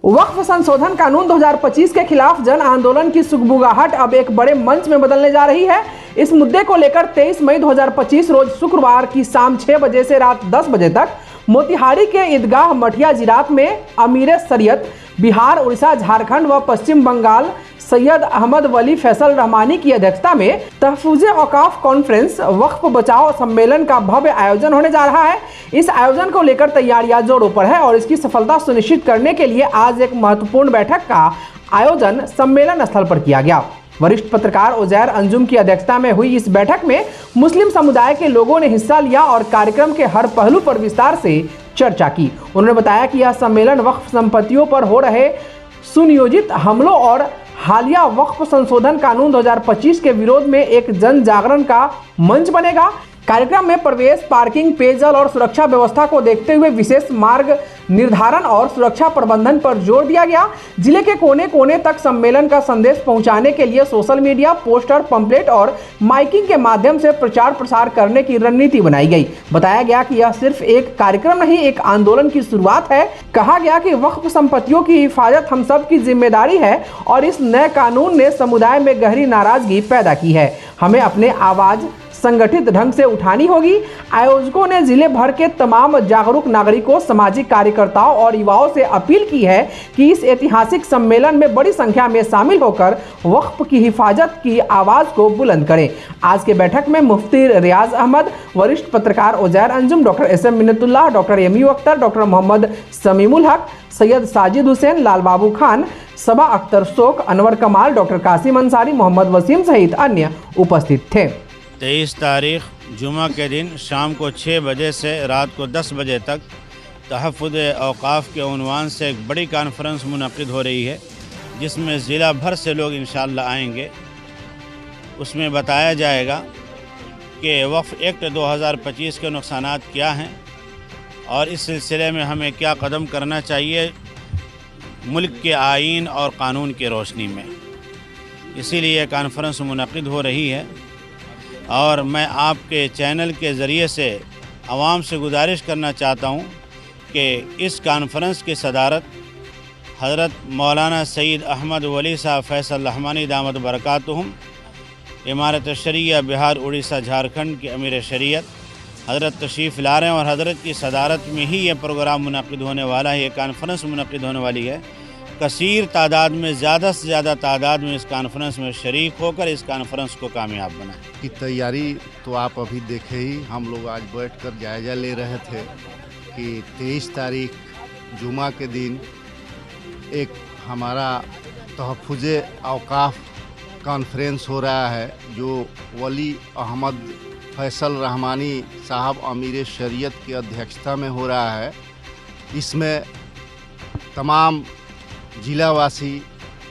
वक्फ संशोधन कानून 2025 के खिलाफ जन आंदोलन की सुगबुगाहट अब एक बड़े मंच में बदलने जा रही है। इस मुद्दे को लेकर 23 मई 2025 रोज शुक्रवार की शाम 6 बजे से रात 10 बजे तक मोतिहारी के ईदगाह मठिया जिरात में अमीर शरीयत बिहार, उड़ीसा, झारखंड व पश्चिम बंगाल सैयद अहमद वली फैसल रहमानी की अध्यक्षता में तहफुज़े औकाफ कॉन्फ्रेंस वक्फ बचाओ सम्मेलन का भव्य आयोजन होने जा रहा है। इस आयोजन को लेकर तैयारियां जोरों पर है और इसकी सफलता सुनिश्चित करने के लिए आज एक महत्वपूर्ण बैठक का आयोजन सम्मेलन स्थल पर किया गया। वरिष्ठ पत्रकार उजैर अंजुम की अध्यक्षता में हुई इस बैठक में मुस्लिम समुदाय के लोगों ने हिस्सा लिया और कार्यक्रम के हर पहलू पर विस्तार से चर्चा की। उन्होंने बताया कि यह सम्मेलन वक्फ संपत्तियों पर हो रहे सुनियोजित हमलों और हालिया वक्फ संशोधन कानून 2025 के विरोध में एक जन जागरण का मंच बनेगा। कार्यक्रम में प्रवेश, पार्किंग, पेयजल और सुरक्षा व्यवस्था को देखते हुए विशेष मार्ग निर्धारण और सुरक्षा प्रबंधन पर जोर दिया गया। जिले के कोने कोने तक सम्मेलन का संदेश पहुंचाने के लिए सोशल मीडिया, पोस्टर, पंपलेट और माइकिंग के माध्यम से प्रचार प्रसार करने की रणनीति बनाई गई। बताया गया कि यह सिर्फ एक कार्यक्रम नहीं, एक आंदोलन की शुरुआत है। कहा गया कि वक्फ संपत्तियों की हिफाजत हम सब की जिम्मेदारी है और इस नए कानून ने समुदाय में गहरी नाराजगी पैदा की है। हमें अपने आवाज संगठित ढंग से उठानी होगी। आयोजकों ने जिले भर के तमाम जागरूक नागरिकों, सामाजिक कार्यकर्ताओं और युवाओं से अपील की है कि इस ऐतिहासिक सम्मेलन में बड़ी संख्या में शामिल होकर वक्फ की हिफाजत की आवाज को बुलंद करें। आज के बैठक में मुफ्ती रियाज अहमद, वरिष्ठ पत्रकार Uzair Anjum, doctor S M. Minnatullah, doctor M U. Akhtar, doctor Mohammad Samimul Haq, Syed Sajid Hussain, लाल बाबू खान, सबा अख्तर शोक, अनवर कमाल, डॉक्टर कासिम अंसारी, मोहम्मद वसीम सहित अन्य उपस्थित थे। 23 तारीख जुमा के दिन शाम को 6 बजे से रात को 10 बजे तक तहफ़्फ़ुज़ औक़ाफ़ के उन्वान से एक बड़ी कॉन्फ्रेंस मुनक़िद हो रही है, जिसमें ज़िला भर से लोग इंशाअल्लाह आएंगे। उसमें बताया जाएगा कि वक्फ़ एक्ट 2025 के नुकसानात क्या हैं और इस सिलसिले में हमें क्या कदम करना चाहिए मुल्क के आईन और क़ानून की रोशनी में। इसीलिए कॉन्फ्रेंस मुनक़िद हो रही है और मैं आपके चैनल के ज़रिए से आवाम से गुजारिश करना चाहता हूँ कि इस कॉन्फ्रेंस की सदारत हज़रत मौलाना सैयद अहमद वली साहब फैसल रहमानी दामद बरकातुहुम, इमारत शरिया बिहार, उड़ीसा, झारखंड के अमीर शरीयत हज़रत तशरीफ़ ला रहे हैं और हज़रत की सदारत में ही ये प्रोग्राम मुनक़िद होने वाला है, ये कॉन्फ्रेंस मुनक़िद होने वाली है। कसीर तादाद में, ज़्यादा से ज़्यादा तादाद में इस कॉन्फ्रेंस में शरीक होकर इस कॉन्फ्रेंस को कामयाब बनाएं। की तैयारी तो आप अभी देखे ही, हम लोग आज बैठकर जायज़ा ले रहे थे कि 23 तारीख जुमा के दिन एक हमारा तहफ़्फ़ुज़े औक़ाफ़ कॉन्फ्रेंस हो रहा है, जो वली अहमद फैसल रहमानी साहब अमीर शरीयत की अध्यक्षता में हो रहा है। इसमें तमाम जिलावासी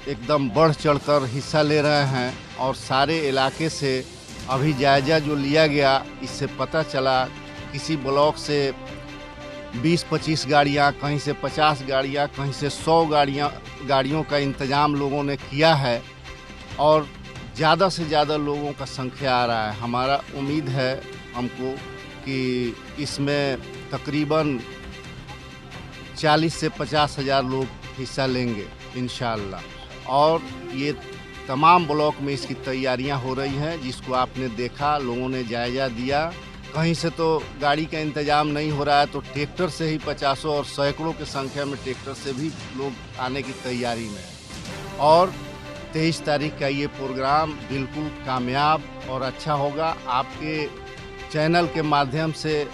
एकदम बढ़ चढ़कर हिस्सा ले रहे हैं और सारे इलाके से अभी जायज़ा जो लिया गया, इससे पता चला किसी ब्लॉक से 20-25 गाड़ियाँ, कहीं से 50 गाड़ियाँ, कहीं से 100 गाड़ियों का इंतज़ाम लोगों ने किया है और ज़्यादा से ज़्यादा लोगों का संख्या आ रहा है। हमारा उम्मीद है हमको कि इसमें तकरीबन 40 से 50 हज़ार लोग हिस्सा लेंगे इंशाअल्लाह। और ये तमाम ब्लॉक में इसकी तैयारियां हो रही हैं, जिसको आपने देखा, लोगों ने जायज़ा दिया। कहीं से तो गाड़ी का इंतज़ाम नहीं हो रहा है तो ट्रैक्टर से ही 50 और सैकड़ों की संख्या में ट्रैक्टर से भी लोग आने की तैयारी में हैं। और 23 तारीख का ये प्रोग्राम बिल्कुल कामयाब और अच्छा होगा। आपके चैनल के माध्यम से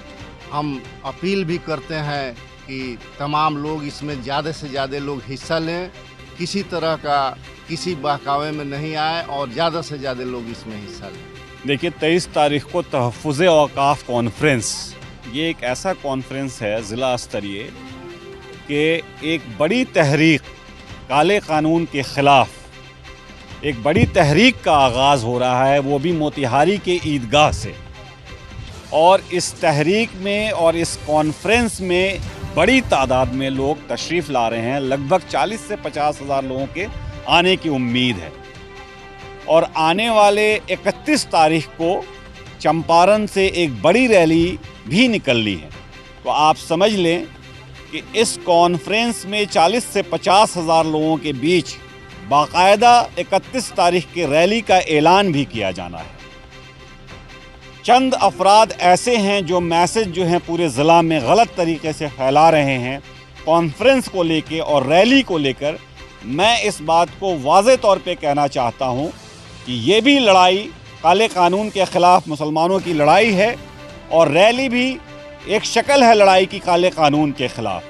हम अपील भी करते हैं कि तमाम लोग इसमें ज़्यादा से ज़्यादा लोग हिस्सा लें, किसी तरह का किसी बहकावे में नहीं आए और ज़्यादा से ज़्यादा लोग इसमें हिस्सा लें। देखिए, 23 तारीख को तहफ़्फ़ुज़े औक़ाफ़ कॉन्फ्रेंस, ये एक ऐसा कॉन्फ्रेंस है ज़िला स्तरीय कि एक बड़ी तहरीक काले क़ानून के ख़िलाफ़ एक बड़ी तहरीक का आगाज़ हो रहा है, वो भी मोतिहारी के ईदगाह से। और इस तहरीक में और इस कॉन्फ्रेंस में बड़ी तादाद में लोग तशरीफ़ ला रहे हैं। लगभग 40 से 50 हज़ार लोगों के आने की उम्मीद है और आने वाले 31 तारीख को चंपारण से एक बड़ी रैली भी निकलनी है। तो आप समझ लें कि इस कॉन्फ्रेंस में 40 से 50 हज़ार लोगों के बीच बाकायदा 31 तारीख की रैली का ऐलान भी किया जाना है। चंद अफराद ऐसे हैं जो मैसेज जो हैं पूरे ज़िला में गलत तरीके से फैला रहे हैं कॉन्फ्रेंस को लेके और रैली को लेकर। मैं इस बात को वाज़े तौर पे कहना चाहता हूं कि ये भी लड़ाई काले कानून के ख़िलाफ़ मुसलमानों की लड़ाई है और रैली भी एक शक्ल है लड़ाई की काले कानून के ख़िलाफ़।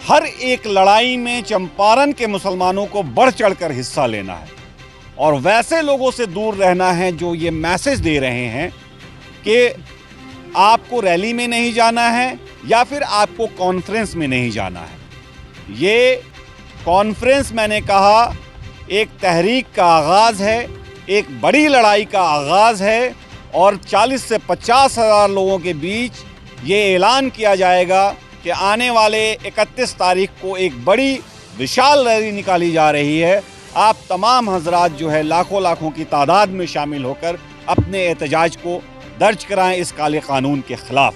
हर एक लड़ाई में चंपारण के मुसलमानों को बढ़ चढ़कर हिस्सा लेना है और वैसे लोगों से दूर रहना है जो ये मैसेज दे रहे हैं कि आपको रैली में नहीं जाना है या फिर आपको कॉन्फ्रेंस में नहीं जाना है। ये कॉन्फ्रेंस मैंने कहा एक तहरीक का आगाज़ है, एक बड़ी लड़ाई का आगाज़ है और 40 से 50 हज़ार लोगों के बीच ये ऐलान किया जाएगा कि आने वाले 31 तारीख को एक बड़ी विशाल रैली निकाली जा रही है। आप तमाम हजरात जो है लाखों की तादाद में शामिल होकर अपने एहतजाज को दर्ज कराएं इस काले कानून के ख़िलाफ़।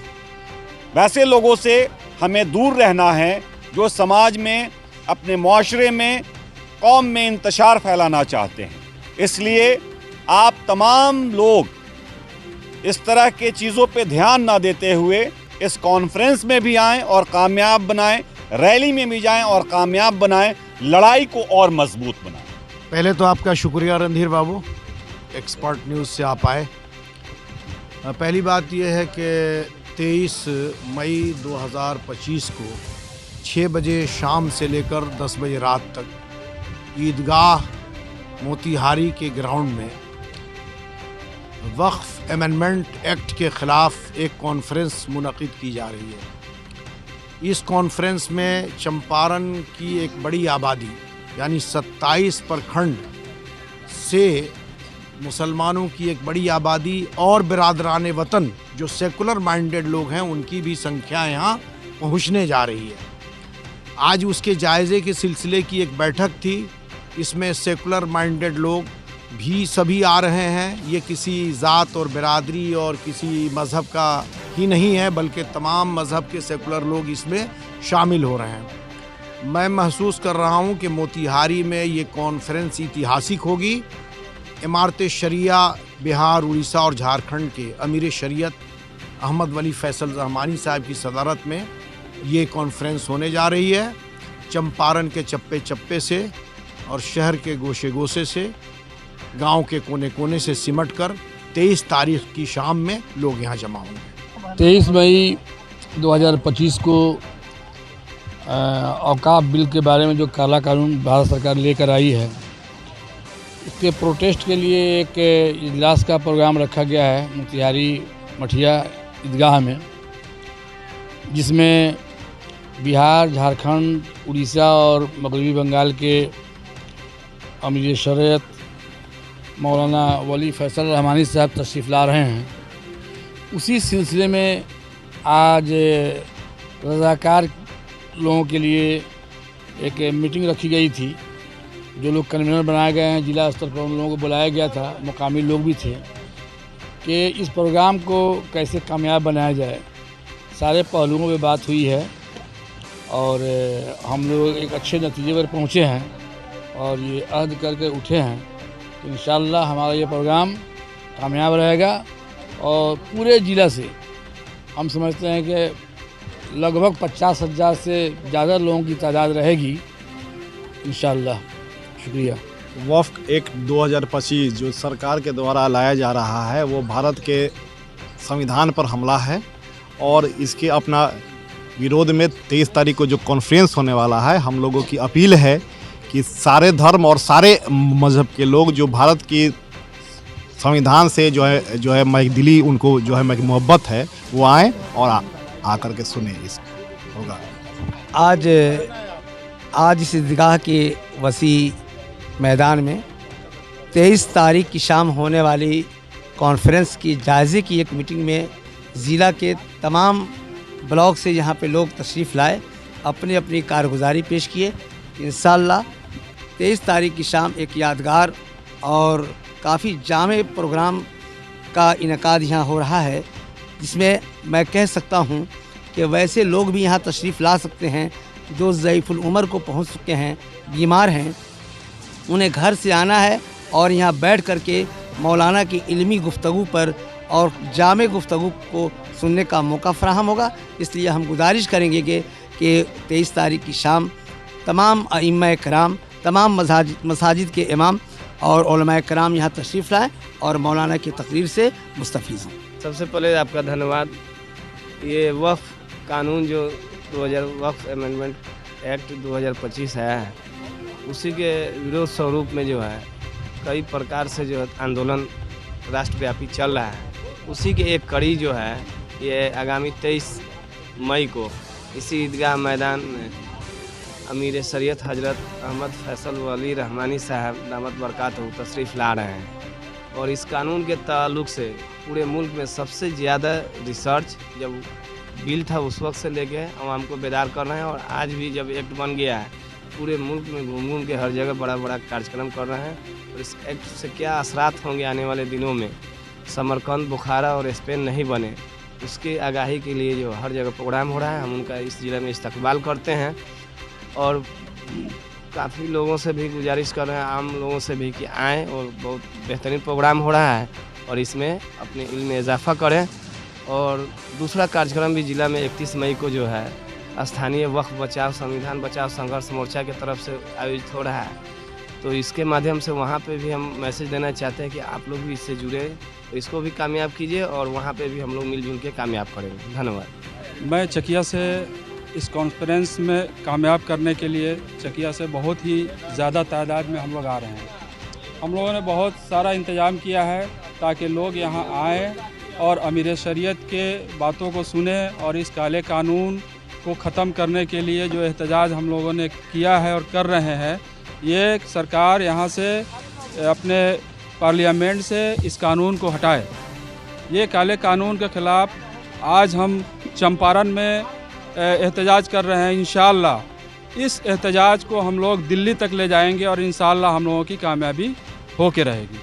वैसे लोगों से हमें दूर रहना है जो समाज में, अपने माशरे में, कौम में इंतशार फैलाना चाहते हैं। इसलिए आप तमाम लोग इस तरह के चीज़ों पे ध्यान ना देते हुए इस कॉन्फ्रेंस में भी आएँ और कामयाब बनाएं, रैली में भी जाएं और कामयाब बनाएं, लड़ाई को और मजबूत बनाएं। पहले तो आपका शुक्रिया रणधीर बाबू, एक्सपर्ट न्यूज़ से आप आए। पहली बात यह है कि 23 मई 2025 को 6 बजे शाम से लेकर 10 बजे रात तक ईदगाह मोतीहारी के ग्राउंड में वक्फ अमेंडमेंट एक्ट के ख़िलाफ़ एक कॉन्फ्रेंस मुनक़िद की जा रही है। इस कॉन्फ्रेंस में चंपारण की एक बड़ी आबादी यानी 27 प्रखंड से मुसलमानों की एक बड़ी आबादी और बिरादरान वतन जो सेकुलर माइंडेड लोग हैं उनकी भी संख्या यहाँ पहुँचने जा रही है। आज उसके जायज़े के सिलसिले की एक बैठक थी। इसमें सेकुलर माइंडेड लोग भी सभी आ रहे हैं। ये किसी ज़ात और बिरादरी और किसी मज़हब का ही नहीं है बल्कि तमाम मज़हब के सेकुलर लोग इसमें शामिल हो रहे हैं। मैं महसूस कर रहा हूँ कि मोतीहारी में ये कॉन्फ्रेंस ऐतिहासिक होगी। इमारत शरिया बिहार, उड़ीसा और झारखंड के अमीर शरीयत अहमद वली फैसल रहमानी साहब की सदारत में ये कॉन्फ्रेंस होने जा रही है। चंपारण के चप्पे चप्पे से और शहर के गोशे गोशे से, गांव के कोने कोने से सिमट कर 23 तारीख की शाम में लोग यहाँ जमा होंगे। 23 मई 2025 को औकाफ बिल के बारे में जो काला कानून भारत सरकार लेकर आई है उसके प्रोटेस्ट के लिए एक इजलास का प्रोग्राम रखा गया है मोतीहारी मठिया ईदगाह में, जिसमें बिहार, झारखंड, उड़ीसा और मगरबी बंगाल के अमीर शरीयत मौलाना वली फैसल रहमानी साहब तशरीफ़ ला रहे हैं। उसी सिलसिले में आज रज़ाकार लोगों के लिए एक मीटिंग रखी गई थी। जो लोग कन्वीनर बनाए गए हैं ज़िला स्तर पर उन लोगों को बुलाया गया था, मुकामी लोग भी थे, कि इस प्रोग्राम को कैसे कामयाब बनाया जाए। सारे पहलुओं पे बात हुई है और हम लोग एक अच्छे नतीजे पर पहुँचे हैं और ये अहद करके उठे हैं तो इंशाअल्लाह हमारा ये प्रोग्राम कामयाब रहेगा और पूरे ज़िला से हम समझते हैं कि लगभग 50,000 से ज़्यादा लोगों की तादाद रहेगी इंशाअल्लाह। शुक्रिया। वक्फ एक्ट 2025 जो सरकार के द्वारा लाया जा रहा है वो भारत के संविधान पर हमला है और इसके अपना विरोध में 23 तारीख को जो कॉन्फ्रेंस होने वाला है, हम लोगों की अपील है कि सारे धर्म और सारे मज़हब के लोग जो भारत की संविधान से जो है दिली उनको जो है मोहब्बत है वो आएँ और आकर के सुने इस होगा। आज इस ईदगाह के वसी मैदान में 23 तारीख की शाम होने वाली कॉन्फ्रेंस की जायज़े की एक मीटिंग में ज़िला के तमाम ब्लॉक से यहाँ पे लोग तशरीफ़ लाए, अपनी अपनी कारगुजारी पेश किए। इंशाअल्लाह 23 तारीख की शाम एक यादगार और काफ़ी जामे प्रोग्राम का इनकाद यहाँ हो रहा है, जिसमें मैं कह सकता हूँ कि वैसे लोग भी यहाँ तशरीफ़ ला सकते हैं जो ज़ईफ़ुल उमर को पहुँच चुके हैं, बीमार हैं। उन्हें घर से आना है और यहाँ बैठ कर के मौलाना की इल्मी गुफ्तगू पर और जामे गुफ्तगू को सुनने का मौका फ़राहम होगा। इसलिए हम गुजारिश करेंगे कि 23 तारीख की शाम तमाम अइम्मा कराम, तमाम मसाजिद के इमाम और उलमा कराम यहाँ तशरीफ़ लाएँ और मौलाना की तकरीर से मुस्तफ़ीज़ हों। सबसे पहले आपका धन्यवाद। ये वक्फ़ कानून जो 2000 वक्फ़ अमेंडमेंट एक्ट 2025 है, उसी के विरोध स्वरूप में जो है कई प्रकार से जो है आंदोलन राष्ट्रव्यापी चल रहा है। उसी के एक कड़ी जो है ये आगामी 23 मई को इसी ईदगाह मैदान में अमीर शरीयत हजरत अहमद फैसल वली रहमानी साहब दामत बरकातहू तशरीफ़ ला रहे हैं। और इस कानून के ताल्लुक़ से पूरे मुल्क में सबसे ज़्यादा रिसर्च जब बिल था उस वक्त से लेके आवाम को बेदार कर रहे हैं, और आज भी जब एक्ट बन गया है पूरे मुल्क में घूम घूम के हर जगह बड़ा बड़ा कार्यक्रम कर रहे हैं। और इस एक्ट से क्या असरात होंगे आने वाले दिनों में, समरकंद, बुखारा और स्पेन नहीं बने, उसकी आगाही के लिए जो हर जगह प्रोग्राम हो रहा है। हम उनका इस ज़िले में इस्तकबाल करते हैं और काफ़ी लोगों से भी गुजारिश कर रहे हैं, आम लोगों से भी, कि आएँ और बहुत बेहतरीन प्रोग्राम हो रहा है और इसमें अपने इल्म में इजाफ़ा करें। और दूसरा कार्यक्रम भी ज़िला में 31 मई को जो है स्थानीय वक्फ बचाव संविधान बचाव संघर्ष मोर्चा की तरफ से आयोजित हो रहा है। तो इसके माध्यम से वहाँ पे भी हम मैसेज देना चाहते हैं कि आप लोग भी इससे जुड़े, इसको भी कामयाब कीजिए और वहाँ पे भी हम लोग मिलजुल के कामयाब करेंगे। धन्यवाद। मैं चकिया से इस कॉन्फ्रेंस में कामयाब करने के लिए चकिया से बहुत ही ज़्यादा तादाद में हम लोग आ रहे हैं। हम लोगों ने बहुत सारा इंतज़ाम किया है ताकि लोग यहाँ आएँ और अमीर शरीयत के बातों को सुने और इस काले कानून को ख़त्म करने के लिए जो एहतजाज हम लोगों ने किया है और कर रहे हैं, ये सरकार यहाँ से अपने पार्लियामेंट से इस कानून को हटाए। ये काले कानून के ख़िलाफ़ आज हम चंपारण में एहतजाज कर रहे हैं। इंशाअल्लाह इस एहतजाज को हम लोग दिल्ली तक ले जाएंगे और इंशाअल्लाह हम लोगों की कामयाबी हो के रहेगी।